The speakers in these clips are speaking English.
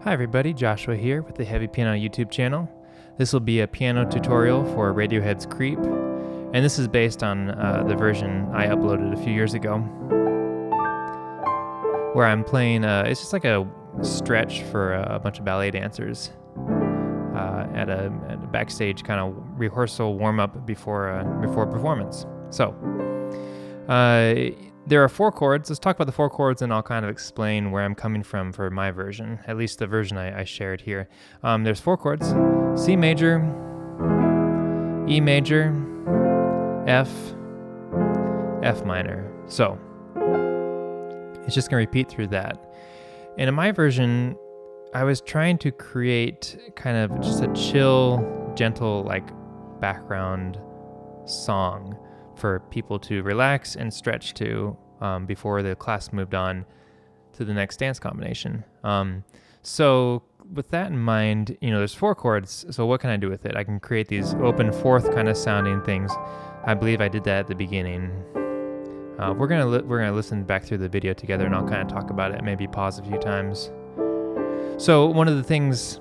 Hi everybody, Joshua here with the Heavy Piano YouTube channel. This will be a piano tutorial for Radiohead's Creep, and this is based on the version I uploaded a few years ago, where I'm playing, it's just like a stretch for a bunch of ballet dancers at a backstage kind of rehearsal warm-up before performance. So, there are 4 chords. Let's talk about the 4 chords and I'll kind of explain where I'm coming from for my version, at least the version I shared here. There's 4 chords: C major, E major, F, F minor. So it's just going to repeat through that. And in my version, I was trying to create kind of just a chill, gentle, like background song for people to relax and stretch to before the class moved on to the next dance combination. So with that in mind, there's 4 chords. So what can I do with it? I can create these open fourth kind of sounding things. I believe I did that at the beginning. We're gonna listen back through the video together, and I'll kind of talk about it. Maybe pause a few times. So one of the things,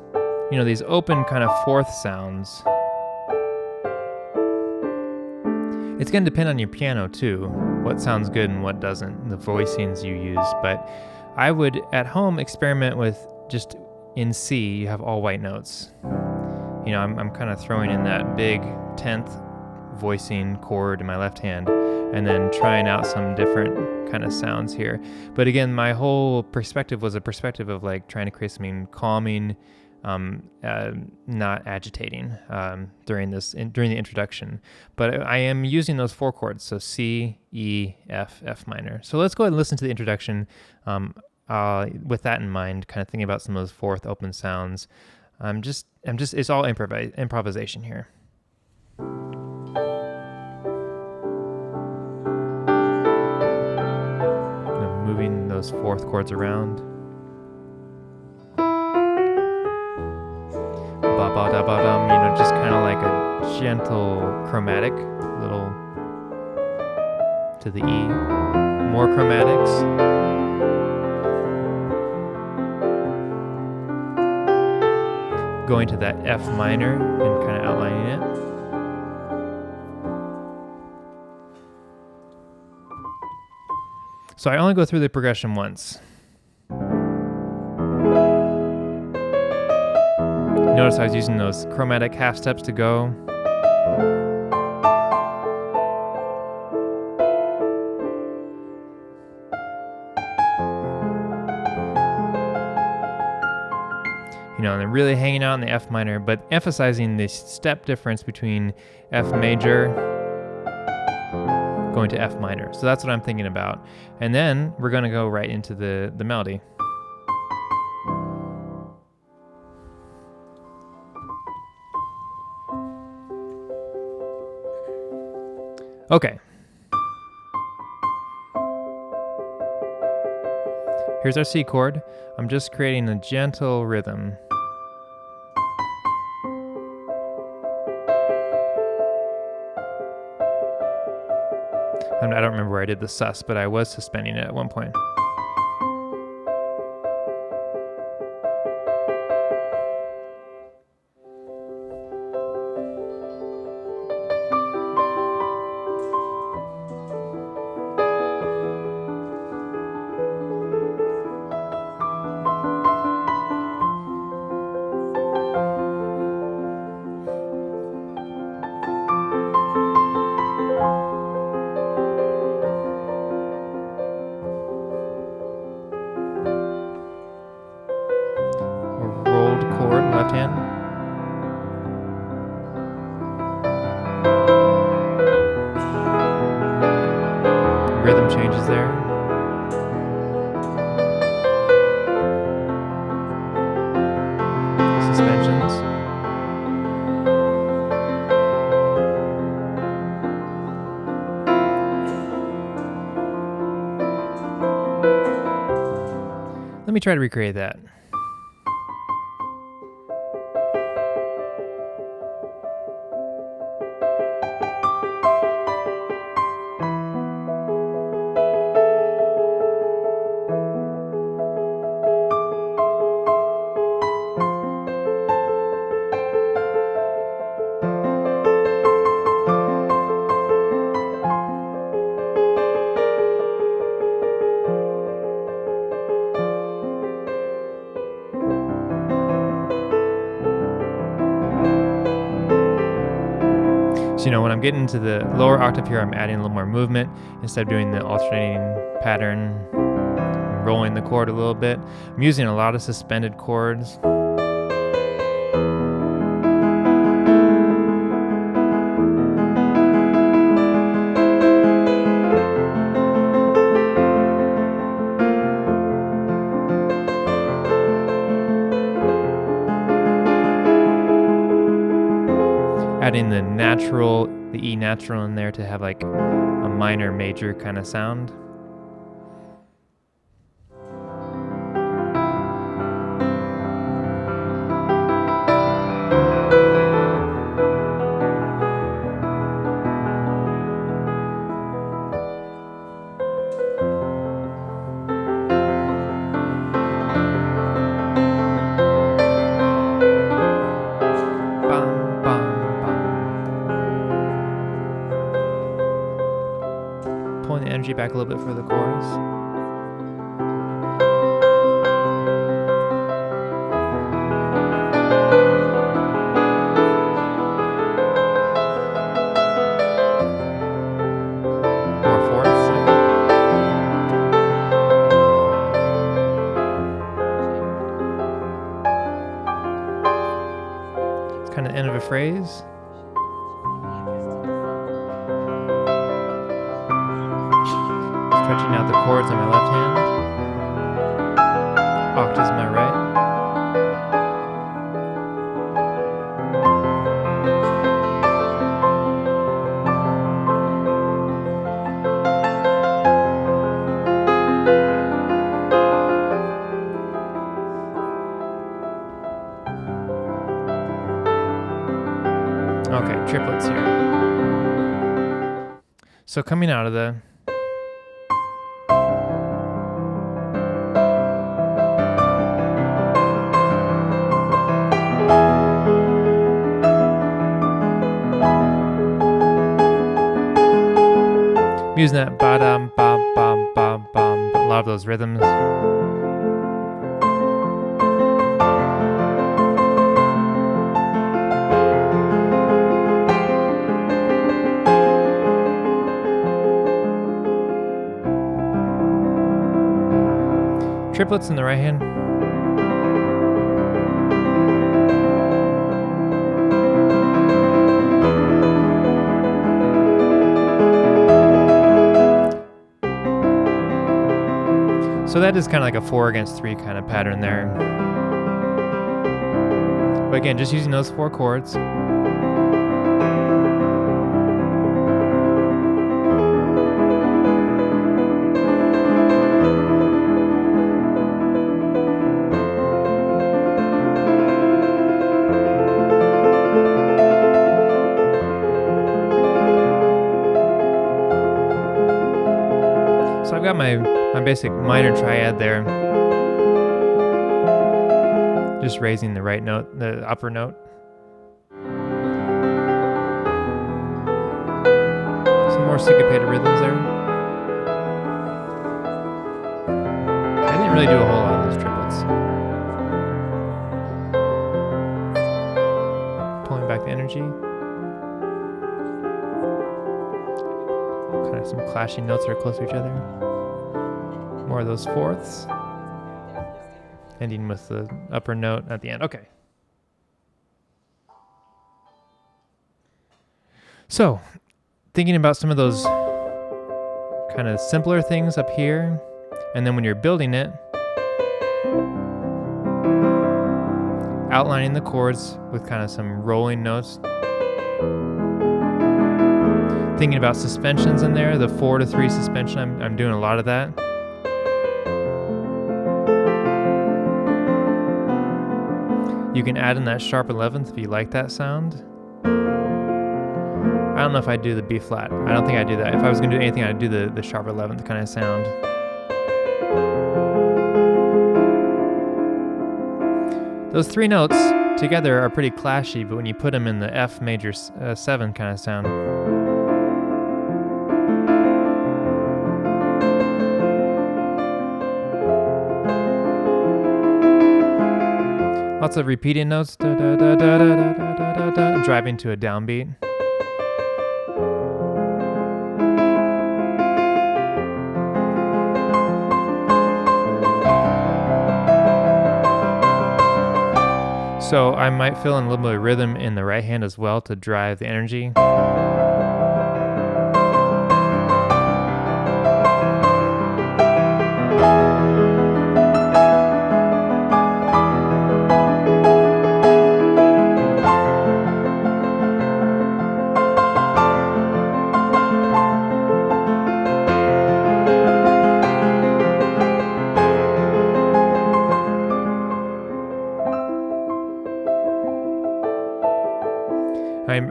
these open kind of fourth sounds. It's going to depend on your piano too, what sounds good and what doesn't, the voicings you use. But I would, at home, experiment with just in C, you have all white notes. I'm kind of throwing in that big 10th voicing chord in my left hand and then trying out some different kind of sounds here. But again, my whole perspective was a perspective of like trying to create something calming, not agitating during the introduction. But I am using those 4 chords, so C, E, F, F minor. So let's go ahead and listen to the introduction with that in mind, kind of thinking about some of those fourth open sounds. It's all improvisation here. Moving those fourth chords around. Ba-ba-da-ba-dum, just kind of like a gentle chromatic, little to the E. More chromatics. Going to that F minor and kind of outlining it. So I only go through the progression once. Notice I was using those chromatic half steps to go. And they're really hanging out in the F minor, but emphasizing the step difference between F major going to F minor. So that's what I'm thinking about. And then we're going to go right into the melody. Okay. Here's our C chord. I'm just creating a gentle rhythm. I don't remember where I did the sus, but I was suspending it at one point. Chord, left hand. Rhythm changes there. Suspensions. Let me try to recreate that. So, when I'm getting to the lower octave here, I'm adding a little more movement. Instead of doing the alternating pattern, I'm rolling the chord a little bit. I'm using a lot of suspended chords. Adding the E natural in there to have like a minor major kind of sound. Pulling the energy back a little bit for the chorus. More fourths. It's kind of the end of a phrase. Stretching out the chords on my left hand, octaves on my right. Okay, triplets here. So coming out of the using that ba-dum, ba-bum, ba-bum, a lot of those rhythms. Triplets in the right hand. So that is kind of like a 4 against 3 kind of pattern there. But again, just using those 4 chords. So I've got my basic minor triad there. Just raising the right note, the upper note. Some more syncopated rhythms there. I didn't really do a whole lot of those triplets. Pulling back the energy. Kind of some clashing notes that are close to each other. More of those fourths. Ending with the upper note at the end. Okay. So, thinking about some of those kind of simpler things up here, and then when you're building it, outlining the chords with kind of some rolling notes. Thinking about suspensions in there, the 4-3 suspension, I'm doing a lot of that. You can add in that sharp 11th if you like that sound. I don't know if I'd do the B flat. I don't think I'd do that. If I was going to do anything, I'd do the sharp 11th kind of sound. Those 3 notes together are pretty clashy, but when you put them in the F major 7 kind of sound. Lots of repeating notes. Da, da, da, da, da, da, da, da, da, driving to a downbeat. So I might fill in a little bit of rhythm in the right hand as well to drive the energy.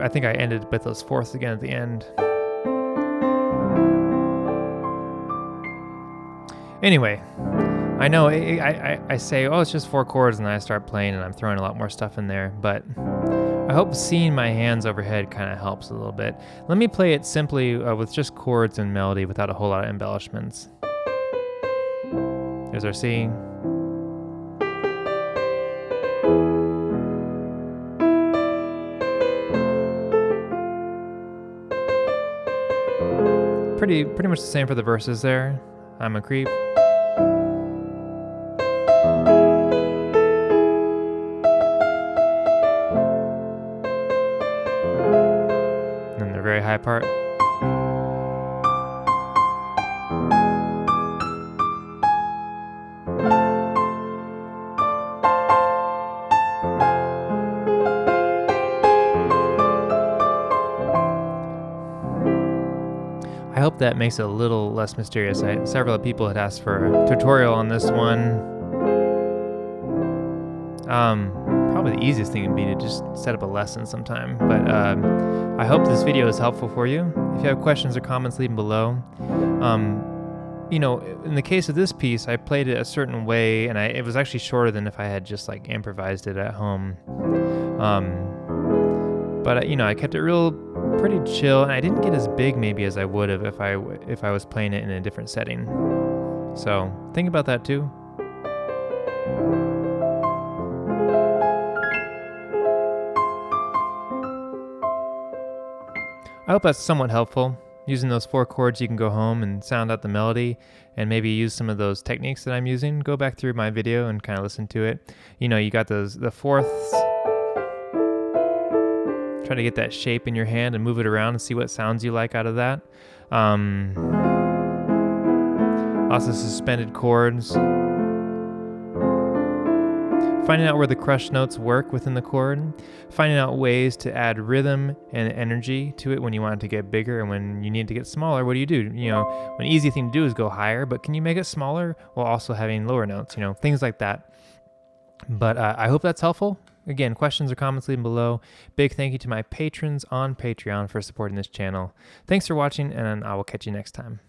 I think I ended with those fourths again at the end. Anyway, I know I say, oh, it's just 4 chords, and then I start playing and I'm throwing a lot more stuff in there, but I hope seeing my hands overhead kind of helps a little bit. Let me play it simply with just chords and melody without a whole lot of embellishments. There's our C. Pretty much the same for the verses there. I'm a creep. And then the very high part. I hope that makes it a little less mysterious. Several people had asked for a tutorial on this one. Probably the easiest thing would be to just set up a lesson sometime. But I hope this video is helpful for you. If you have questions or comments, leave them below. You know, in the case of this piece, I played it a certain way, and it was actually shorter than if I had just like improvised it at home. But you know, I kept it pretty chill, and I didn't get as big maybe as I would have if I was playing it in a different setting. So think about that too. I hope that's somewhat helpful. Using those 4 chords, you can go home and sound out the melody and maybe use some of those techniques that I'm using. Go back through my video and kind of listen to it. You know, you got the fourths. Try to get that shape in your hand and move it around and see what sounds you like out of that. Also suspended chords. Finding out where the crushed notes work within the chord. Finding out ways to add rhythm and energy to it when you want it to get bigger, and when you need to get smaller, what do? You know, an easy thing to do is go higher, but can you make it smaller while also having lower notes? You know, things like that. But I hope that's helpful. Again, questions or comments, leave them below. Big thank you to my patrons on Patreon for supporting this channel. Thanks for watching, and I will catch you next time.